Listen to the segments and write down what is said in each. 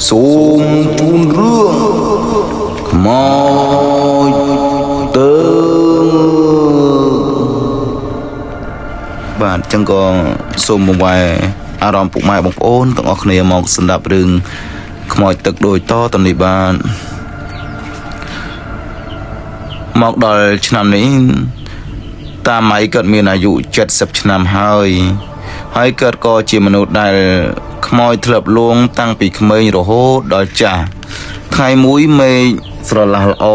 សូមជូនរឿងខ្មោចទៅបាទចឹងក៏សូមបង្វែរអារម្មណ៍ពុកម៉ែបងប្អូនទាំងអស់គ្នាមកស្ដាប់រឿងខ្មោចទឹកដូចតទៅនេះបាទមកដល់ឆ្នាំនេះតាម៉ៃគាត់មានអាយុ70ឆ្នាំហើយគាត់ក៏ជាមនុស្សដែលខ្មោចធ្លាប់លួងតាំងពីក្មេងរហូតដល់ចាស់ថ្ងៃមួយមេឃស្រឡះល្អ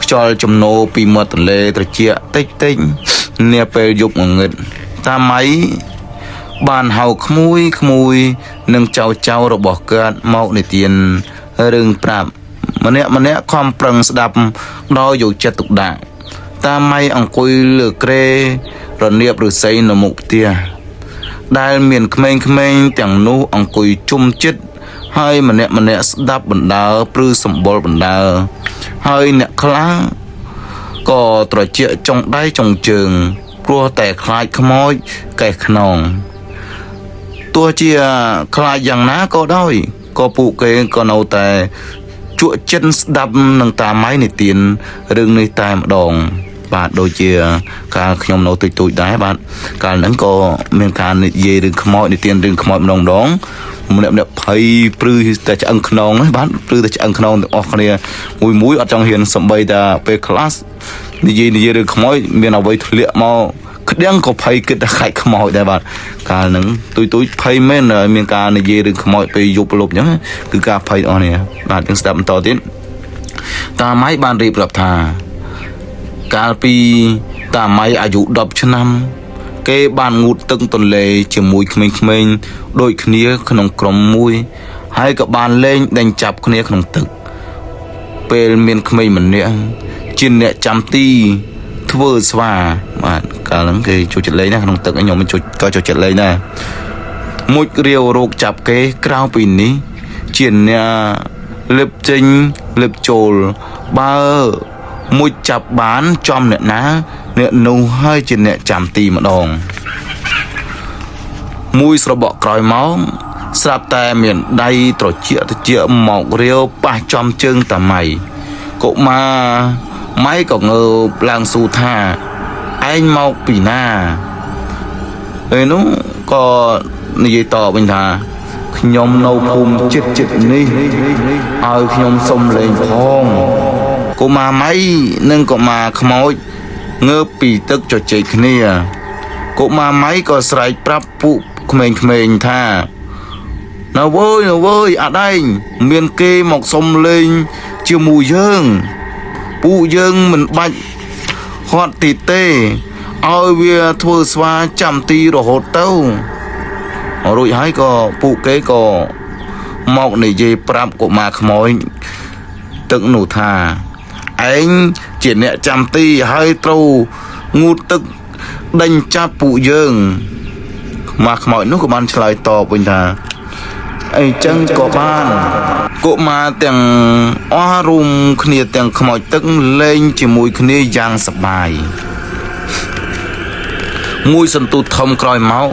ខ្យល់ជំនោរពីមាត់ទន្លេត្រជាក់តិចនាពេលយប់ងងឹតតាម៉ៃបានហៅក្មួយនិងចៅរបស់គាត់មកនិទានរឿងប្រាប់ម្នាក់ខំប្រឹងស្ដាប់ដោយយកចិត្តទុកដាក់តាម៉ៃអង្គុយលើគ្រែរនាបឫស្សីនៅមុខផ្ទះដែលមានក្មេងៗទាំងនោះអង្គុយជុំជិតហើយម្នាក់ស្ដាប់បណ្ដើព្រឺសម្បុរបណ្ដើហើយអ្នកខ្លះក៏ត្រជាក់ចុងដៃចុងជើងព្រោះតែខ្លាចខ្មោចកេះខ្នងទោះជាខ្លាចយ៉ាងណាក៏ដោយក៏ពួកគេក៏នៅតែជក់ចិត្តស្ដាប់នឹងតាម៉ៃនិទានរឿងនេះតែម្ដងបាទដូចជាកាលខ្ញុំនៅទូចដែរបាទកាលហ្នឹងក៏មានការនិយាយរឿងខ្មោចនិទានរឿងខ្មោចម្ដងម្នាក់ភ័យព្រឺតែឆ្អឹងខ្នងហ្នឹងបាទព្រឺតែឆ្អឹងខ្នងទាំងអស់គ្នាមួយអត់ចង់ហ៊ានសំបីតាពេលខ្លះនិយាយរឿងខ្មោចមានអ្វីធ្លាក់មកក្តៀងក៏ភ័យគិតតែខ្លាចខ្មោចដែរបាទកាលហ្នឹងទូចភ័យមែនមានការនិយាយរឿងខ្មោចពេលយប់លប់អញ្ចឹងគឺការភ័យអស់នេះបាទយើងស្ដាប់បន្តទៀតតាម៉ៃបានរៀបរាប់ថាកាលពីតាម៉ៃអាយុ10ឆ្នាំគេបានងូតទឹកទន្លេជាមួយក្មេងៗដូចគ្នាក្នុងក្រុមមួយហើយក៏បានលេងដេញចាប់គ្នាក្នុងទឹកពេលមានក្មេងម្នាក់ជាអ្នកចាំទីធ្វើស្វាបាទកាលហ្នឹងគេចូលចិត្តលេងណាក្នុងទឹកខ្ញុំក៏ចូលចិត្តលេងដែរមុជរាវរោគចាប់គេក្រៅពីនេះជាអ្នកលឹបចេញលឹបចូលបើមុជចាប់បានចំអ្នកណាអ្នកនោះហើយជាអ្នកចាំទីម្ដងមួយស្របក់ក្រោយមកស្រាប់តែមានដៃត្រជាក់មករាវប៉ះចំជើងតាម៉ៃកុមារម៉ៃក៏ងើបឡើងសួរថាឯងមកពីណាហើយនោះក៏និយាយតបវិញថាខ្ញុំនៅភូមិចិត្តនេះឲ្យខ្ញុំសុំលេងផងកុមារម៉ៃនិងកុមារខ្មោចងើបពីទឹកជជែកគ្នាកុមារម៉ៃក៏ស្រែកប្រាប់ពួកក្មេងៗថានៅវើយអត់ឯងមានគេមកសុំលេងជាមួយយើងពួកយើងមិនបាច់ហត់ទីទេឲ្យវាធ្វើស្វាចាំទីរហូតទៅរួចហើយក៏ពួកគេក៏មកនិយាយប្រាប់កុមារខ្មោចទឹកនោះថាឯងជាអ្នកចាំទីហើយត្រូវងូតទឹកដេញចាប់ពួកយើងមកខ្មោចនោះក៏បានឆ្លើយតបវិញថាអីចឹងក៏បានកុមារទាំងអស់រួមគ្នាទាំងខ្មោចទឹកលេងជាមួយគ្នាយ៉ាងសប្បាយមួយសន្ទុះធំក្រោយមក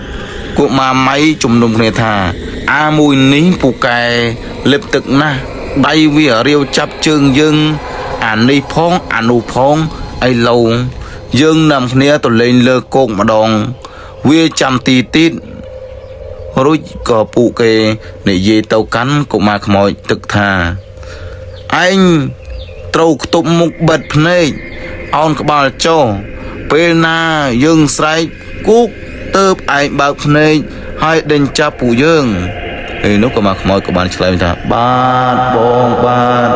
កុមារម៉ៃជំនុំគ្នាថាអាមួយនេះពូកែលឹបទឹកណាស់ដៃវារាវចាប់ជើងយើងអានេះផងអានោះផងឥឡូវយើងនាំគ្នាទៅលេងលើគោកម្ដងវាចាំទីទៀតរួចក៏ពួកគេនិយាយទៅកាន់កុមារខ្មោចទឹកថាឯងត្រូវខ្ទប់មុខបិទភ្នែកអោនក្បាលចុះពេលណាយើងស្រែកគូកទៅឯងបើកភ្នែកហើយដេញចាប់ពួកយើងហើយនោះកុមារខ្មោចក៏បានឆ្លើយថាបាទបងបាទ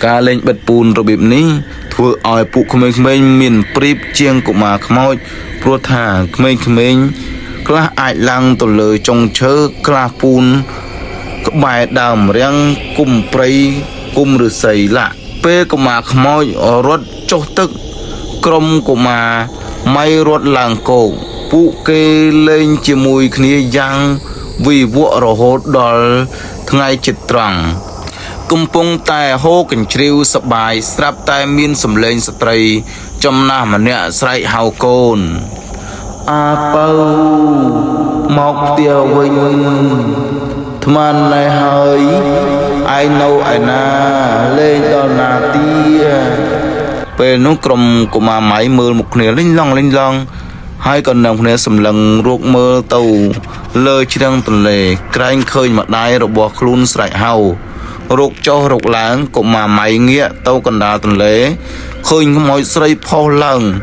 ការលេងបិទពូនរបៀបនេះធ្វើឲ្យពួកក្មេងៗមានព្រៀបជាងកុមារខ្មោចព្រោះថាក្មេងៗខ្លះអាចឡើងទៅលើចុងឈើខ្លះពូនក្បែរដើមរាំងគុំព្រៃគុំឫស្សីលាក់ពេលកុមារខ្មោចរត់ចុះទឹកក្រុមកុមារម៉ៃរត់ឡើងគោកពួកគេលេងជាមួយគ្នាយ៉ាងវិវក់រហូតដល់ថ្ងៃជិតត្រង់កំពុងតែហូរកញ្ជ្រៀវសបាយស្រាប់តែមានសំឡេងស្ត្រីចំណាស់ម្នាក់ស្រែកហៅកូនអាពៅមកផ្ទះវិញធ man này hơi ai nâu ai na lên đó na tia về nó cầm của mà máy mưa một nửa linh long hai con đồng nè sầm lần ruột mơ tàu lơ chỉ đang tuần lệ canh khơi mặt đai rồi bỏ luôn sải hào ruột cho ruột láng của mà máy nghĩa tàu còn đà tuần lệ khơi mọi sợi phao lần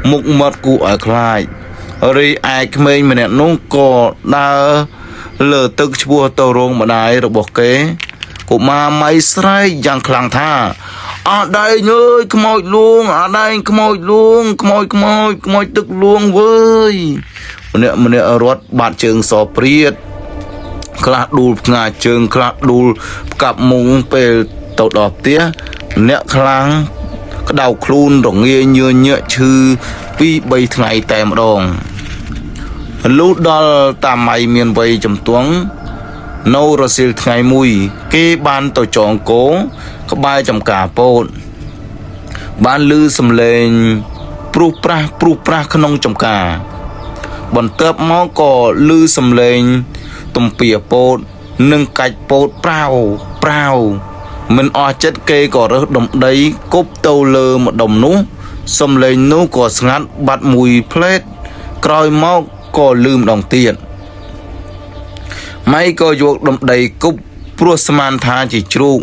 một mặt của ở lại rồi ai mình nó có đa lơ tức chua tàu rong mặt đai rồi bỏ kế của mà máy sải giang khlang tha ở đây ơi khmoi luôn ở đây khmoi luôn khmoi tức luôn với mình rót bạn trường sò priết khla đu ngà trường khla đu cặp mông pe tàu đọp tía nè khlang cái đầu khuôn rồi nghe như nhựa chư pi bay ngày tèm đòn lúc đó ta mày miền vây chấm tuống nâu rồi xịt ngày mùi cái ban tàu chọn cố có bài trong cả bồn ban lư sầm lên pru pra khôn trong cả bọn tớp máu có lư sầm lên tùng pìa bồn nâng cạch bồn prao mình o chất kê có rất đồng đấy cốp tàu lơ một đồng nú sầm lên nú có ngắt bạt mùi plate coi máu có lưm đồng tiền mấy có ruột đồng đầy cúp prosman tha chỉ trụ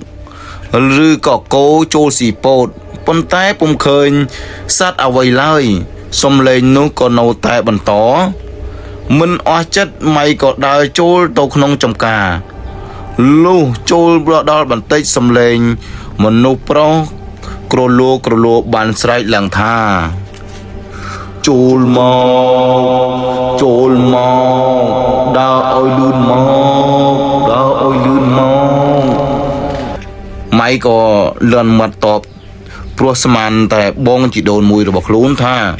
rư có cố chô xì bột bông tay bông khơi sát ở vầy lời xông lên nó còn nấu tay bằng tó mình oa chất mày có đài chô tàu không trong cả lưu chô đo bằng tay xông lên mình nấu pro cro lô bàn sải làng tha chôl mò đào ôi lươn mò máy có lần mặt tọp prosmanแต่บองchỉ đồn mùi rồi bọc lún tha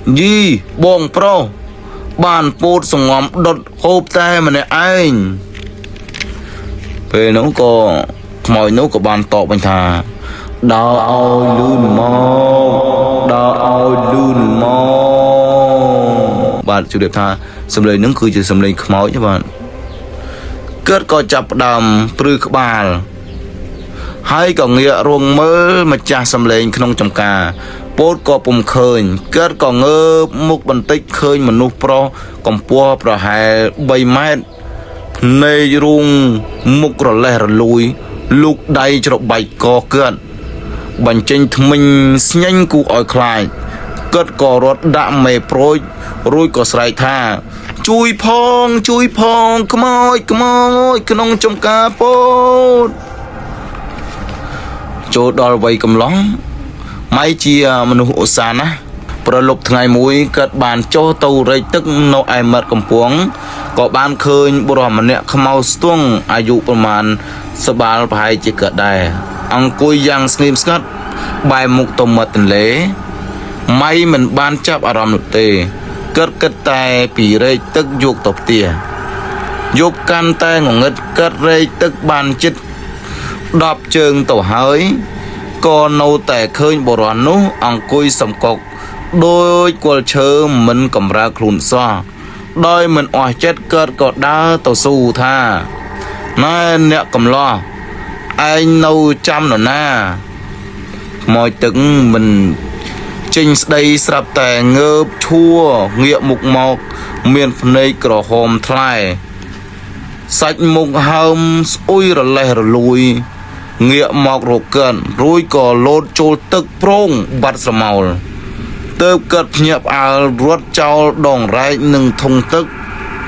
gì bong pro bàn pốt sòng ngóm đột hộp tay mà này anh về nó có mọi nó có bàn tọp anh thà đào ôi lươn mò bạn chủ đẹp tha xâm lên nướng cười chỉ xâm lên máu cho bạn kết có chập đầm prư bà hai còn nghĩa ruộng mơ mà cha xâm lên không trong cả bốt có bùng khơi kết có ngơ một bàn tích khơi mà nụ pro còn po pro hai 3 mét nơi ruộng một rồi lẻ rồi lùi lúc đây cho bạch có kết bản chân mình nhanh cụ ở khai kết có rót đạm mề proi rồi có sải tha chui phong khmoi không trong cả bốt chỗ đòi vây cầm lóng máy chia mình hộ sàn á pro lục ngày muối kết bàn cho tàu rây tức nấu ai mật cầm puống có ban khơi bồ mà nè khmau tuôngอายุประมาณสบายไปจะเกิดได้อังกุยยังสลิมสกัดใบมุกตมตันเล่ไม่เหมือนบ้านจับอารมณ์เตะเกิดกระแตปีเรยตึกยุกตบเตียยุบกันแต่งเงิดเกิดเรยตึกบานจิตดอบเชิงตัวหายก็โนแต่เคยบรอนนู้อังกุยสมกกโดยกวลเชิมมันกำราคลุนซ้อโดยมันอ่อยเจ็ดเกิดก็ได้ต่อสู้ท่านั่นเนี่ยกำล้อไอ้โนจำหน่อยนะมอยตึงมันจิงได้สลับแต่เงือบชั่วเงียมุกหมอกเมียนในกระหอมทลายสัจมุกหามอุ้ยระเลระลุยเงียหมอกรกเกินรุยก่อโลดโจลตึกโปร่งบัดสมาวเติบเกิดเงียบอารถเจ้าดองไรหนึ่งทงตึก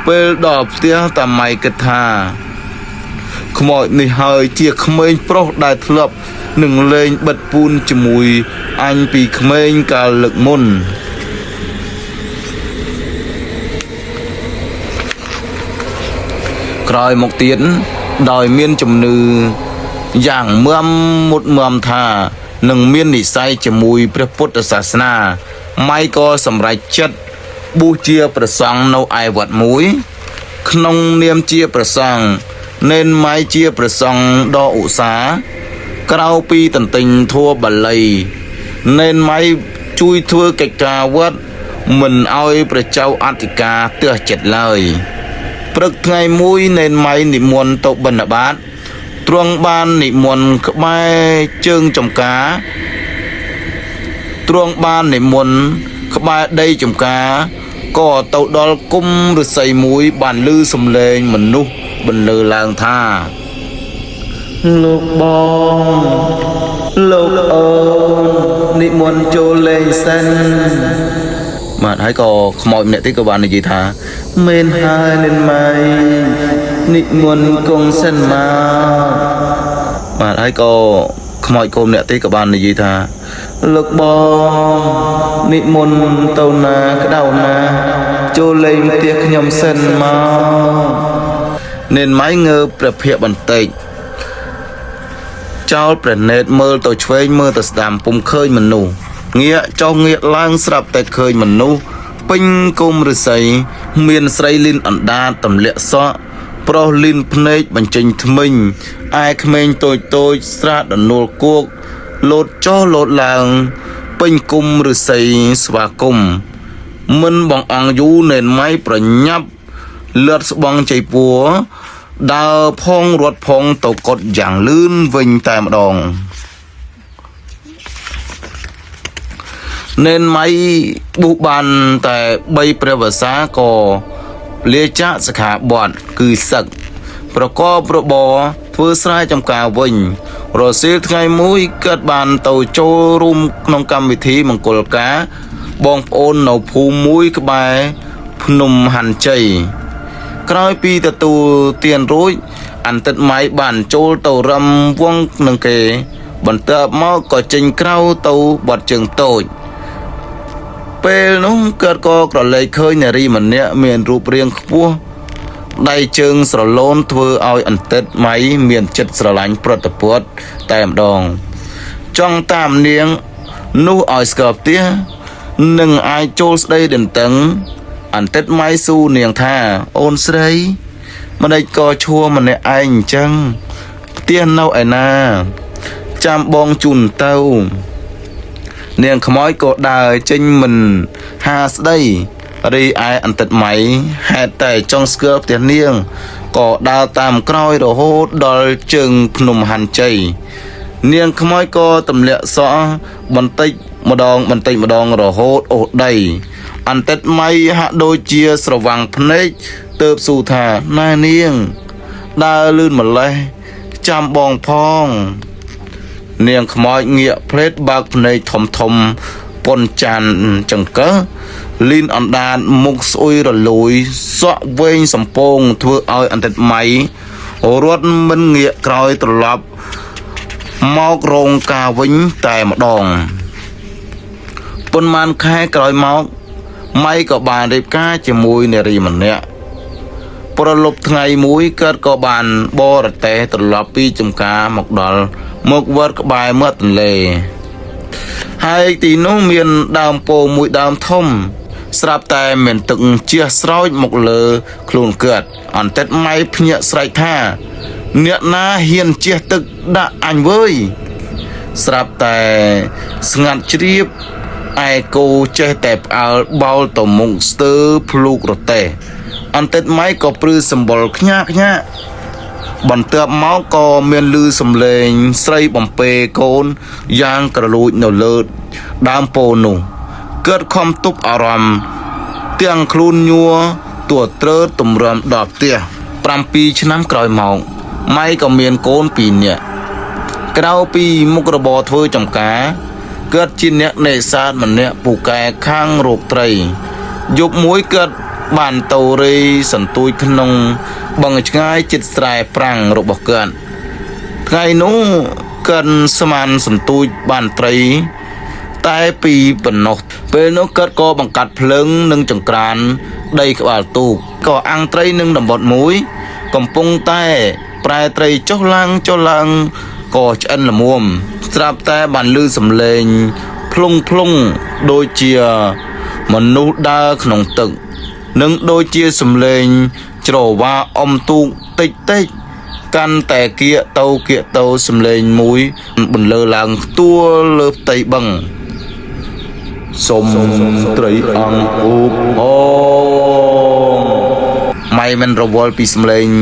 เปิดดอกเตี้ยแต่ไม่กระทาขโมยในหายเจียขโมยโปรได้ทลับหนึ่งเลงบัดปูนจมูยอันปีขเมงกาลึกมุนกลายมกเตียนดอยเมียนจมนืออย่างเมื่อหมดเมื่อมทาหนึ่งเมียนนิสัยจมูยพระพุทธศาสนาไม่ก็สำไรจัดบูเชียประสังนไอวัดมุยขนงเนียมเชียประสังเน้นไม้เชียประสังดออุสากราวปีตันติงทั่วบัลลัยเน้นไม้ช่วยทั่วกิจการวัดมันเอาประเจ้าอัติกาเตือเจ็ดเลย ព្រឹកថ្ងៃមួយនេនម៉ៃនិមន្តទៅបណ្ឌបាតទ្រង់បាននិមន្តក្បែរជើងចំការទ្រង់បាននិមន្តក្បែរដីចំការក៏ទៅដល់គុំឫស្សីមួយបានឮសំឡេងមនុស្សបន្លឺឡើងថាលោកបងលោកអូននិមន្តចូលលេងសិនបាទហើយក៏ខ្មោចម្នាក់ទៀតក៏បាននិយាយថាមែនហើយនិនម៉ៃនិមន្តគង់សិនមកបាទហើយក៏ខ្មោចគោម្នាក់ទៀតក៏បាននិយាយថាលោកបងនិមន្តទៅណាក្តៅណាចូលលេងផ្ទះខ្ញុំសិនមកនិនម៉ៃងើបព្រះភ័ក្របន្តិចចោលព្រះនេតមើលទៅឆ្វេងមើលទៅស្ដាំពុំឃើញមនុស្សងាកចុះងាកឡើងស្រាប់តែឃើញមនុស្សពេញគុំឫស្សីមានស្រីលីនអណ្ដាតទម្លាក់សក់ប្រុសលីនភ្នែកបញ្ចេញធ្មេញឯក្មេងតូចតូចស្រាតដនួលគោកលោតចុះលោតឡើងពេញគុំឫស្សីស្វាគមន៍មិនបងអង្គយូរនេនម៉ៃប្រញាប់លឿតស្បង់ជ័យពួរដើរផងរត់ផងទៅកត់យ៉ាងលឿនវិញតែម្ដងនេនម៉ៃបុះបានតែ3ព្រះវស្សាក៏លាចាកសិក្ខាបទគឺសឹកប្រកបរបរធ្វើស្រែចម្ការវិញរសៀលថ្ងៃមួយកើតបានទៅចូលរួមក្នុងកម្មវិធីមង្គលការបងប្អូននៅភូមិមួយក្បែរភ្នំហាន់ជ័យក្រោយពីទទួលទានរួចអន្តិតម៉ៃបានចូលទៅរំវង់នឹងគេបន្ទាប់មកក៏ចេញក្រៅទៅបត់ជើងតូចពេលនោះកើតក៏ក្រឡេកឃើញនារីម្នាក់មានរូបរាងខ្ពស់ដៃជើងស្រឡូនធ្វើឲ្យអន្តិតម៉ៃមានចិត្តស្រឡាញ់ប្រតិពត់តែម្ដងចង់តាមនាងនោះឲ្យស្គាល់ផ្ទះនឹងអាចចូលស្ដីដណ្ដឹងអន្តិតម៉ៃស៊ូនាងថាអូនស្រីម្ដេចក៏ឈួរម្នាក់ឯងអញ្ចឹងផ្ទះនៅឯណាចាំបងជូនទៅនាងខ្មោចក៏ដើរចេញមិនហាស្ដីរីឯអន្តិតម៉ៃហេតុតែចង់ស្គាល់ផ្ទះនាងក៏ដើរតាមក្រោយរហូតដល់ជើងភ្នំហាន់ជ័យនាងខ្មោចក៏ទម្លាក់សក់បន្តិចម្ដងរហូតអូសដីអន្តិតម៉ៃហាក់ដូចជាស្រវាំងភ្នែកទើបស៊ូថាណែនាងដើរលឿនម្លេះចាំបងផងនាងខ្មោចងាកផ្លេតបើកភ្នែកធំប៉ុនចានចង្កឹះលីនអណ្ដាតមុខស្អុយរលួយសក់វែងសំពងធ្វើឲ្យអន្តិតម៉ៃរត់មិនងាកក្រោយត្រឡប់មករោងការវិញតែម្ដងប៉ុន្មានខែក្រោយមកម៉ៃក៏បានរៀបការជាមួយនារីម្នាក់ប្រលប់ថ្ងៃមួយកើតក៏បានបរទេះត្រឡប់ពីចំការមកដល់មកវត្តក្បែរមាត់ទន្លេហើយទីនោះមានដើមពោធិ៍មួយដើមធំស្រាប់តែមានទឹកជះស្រោចមកលើខ្លួនកើតអន្តិតម៉ៃភ្ញាក់ស្រែកថាអ្នកណាហ៊ានជះទឹកដាក់អញវើយស្រាប់តែស្ងាត់ជ្រាបឯគោចេះតែផ្អើលបោលទៅមុខស្ទើរភ្លូករទេះអន្តិតម៉ៃក៏ព្រឺសម្បុរខ្ញាក់បន្ទាប់មកក៏មានឮសំឡេងស្រីបំពេកូនយ៉ាងក្រលួចនៅលើដើមពោធិ៍នោះកើតខំទប់អារម្មណ៍ទាំងខ្លួនញ័រទួត្រើតទម្រាំដល់ផ្ទះ7ឆ្នាំក្រោយមកម៉ៃក៏មានកូន2នាក់ក្រៅពីមុខរបរធ្វើចំការកើតជាអ្នកនេសាទម្នាក់ពូកែខាងរោគត្រីយប់មួយកើតបានទៅរេសន្ទូចក្នុងបឹងឆ្ងាយជិតស្រែប្រាំងរបស់គាត់ថ្ងៃនោះកើតស្មានសន្ទូចបានត្រីតែពីប៉ុណ្ណោះពេលនោះកើតក៏បង្កាត់ភ្លើងនឹងចង្ក្រានដីក្បាលទូកក៏អាំងត្រីនឹងដំបុតមួយកំពុងតែប្រែត្រីចុះឡើងក៏ឆ្អិនល្មមស្រាប់តែបានឮសំឡេងភ្លុងដូចជាមនុស្សដើរក្នុងទឹកនិងដូចជាសំឡេងច្រវាអុំទូកតិចកាន់តែគៀកទៅសំឡេងមួយបន្លឺឡើងខ្ទួលលើផ្ទៃបឹងសុំត្រីអង្គអូបអូម៉ៃ bay men rovol pi smleng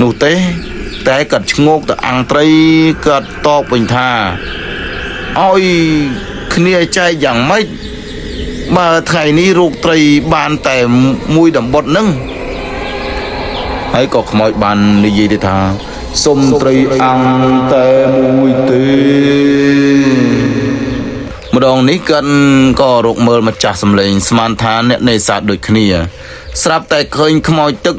nu teតែគាត់ឈ្ងោកទៅអង្គត្រីគាត់តបវិញថាឲ្យគ្នាចែកយ៉ាងម៉េចបើថ្ងៃនេះរោគត្រីបានតែមួយតំបត់ហ្នឹងហើយក៏ខ្មោចបាននិយាយទៅថាសុំត្រីអង្គតែមួយទេម្ដងនេះគាត់ក៏រកមើលម្ចាស់សំឡេងស្មានថាអ្នកនេសាទដូចគ្នាស្រាប់តែឃើញខ្មោចទឹក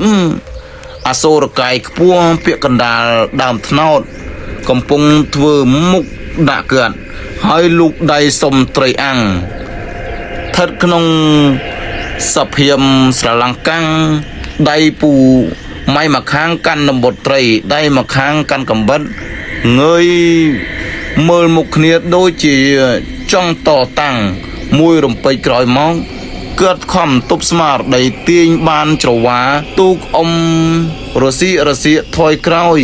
អសូរកាយខ្ពស់ពាក់កណ្ដាលដើមថ្នោតកំពុងធ្វើមុខដាក់គាត់ហើយលូកដៃសុំត្រីអង្គស្ថិតក្នុងសភាពស្រឡំកាំងដៃពូម៉ៃមកខាងកាន់ដំបុតត្រីដៃមកខាងកាន់កំបិតងើយមើលមុខគ្នាដូចជាចង់តតាំងមួយរំពេចក្រោយមកគាត់ខំទប់ស្មារតីទាញបានច្រវាទូករសៀកថយក្រោយ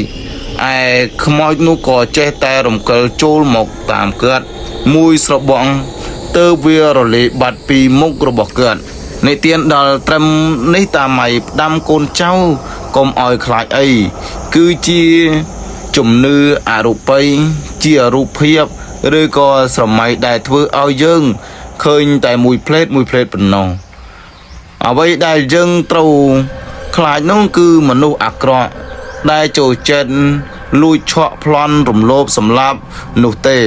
ឯខ្មោចនោះក៏ចេះតែរំកិលចូលមកតាមគាត់មួយស្របង់ទៅវារលេបាត់ពីមុខរបស់គាត់និទានដល់ត្រឹមនេះតាម៉ៃផ្ដាំកូនចៅកុំឲ្យខ្លាចអីគឺជាជំនឿអរូបីជារូបភាពឬក៏ស្រមៃដែលធ្វើឲ្យយើងឃើញតែមួយផ្លេតប៉ុណ្ណោះអ្វីដែលយើងត្រូវខ្លាចនោះគឺមនុស្សអាក្រក់ដែលចូលចិត្តលួចឆក់ប្លន់រំលោភសម្លាប់នោះទេ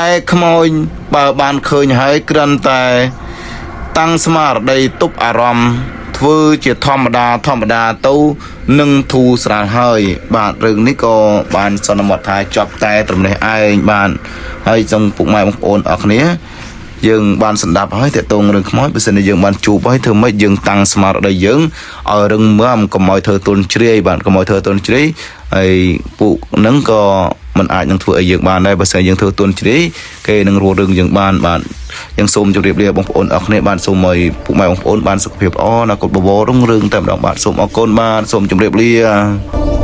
ឯខ្មោចបើបានឃើញហើយគ្រាន់តែតាំងស្មារតីទប់អារម្មណ៍ធ្វើជាធម្មតាទៅនឹងធូរស្រាលហើយបាទរឿងនេះក៏បានសន្មតថាចប់តែត្រឹមនេះឯងបាទហើយសូមពុកម៉ែបងប្អូនអរគ្នាយើងបានស្ដាប់ហើយតើតងរឿងខ្មោចបើសិនជាយើងបានជួបហើយធ្វើម៉េចយើងតាំងស្មារតីយើងឲ្យរឹងមាំកុំឲ្យធ្វើទន់ជ្រាយបាទកុំឲ្យធ្វើទន់ជ្រាយហើយពួកហ្នឹងក៏មិនអាចនឹងធ្វើឲ្យយើងបានដែរបើសិនយើងធ្វើទន់ជ្រាយគេនឹងរស់រឿងយើងបានបាទយើងសូមជម្រាបលាបងប្អូនអរគ្នាបាទសូមឲ្យពុកម៉ែបងប្អូនបានសុខភាពល្អណាកុំបបររុងរឿងតែម្ដងបាទសូមអរគុណបាទសូមជម្រាបលា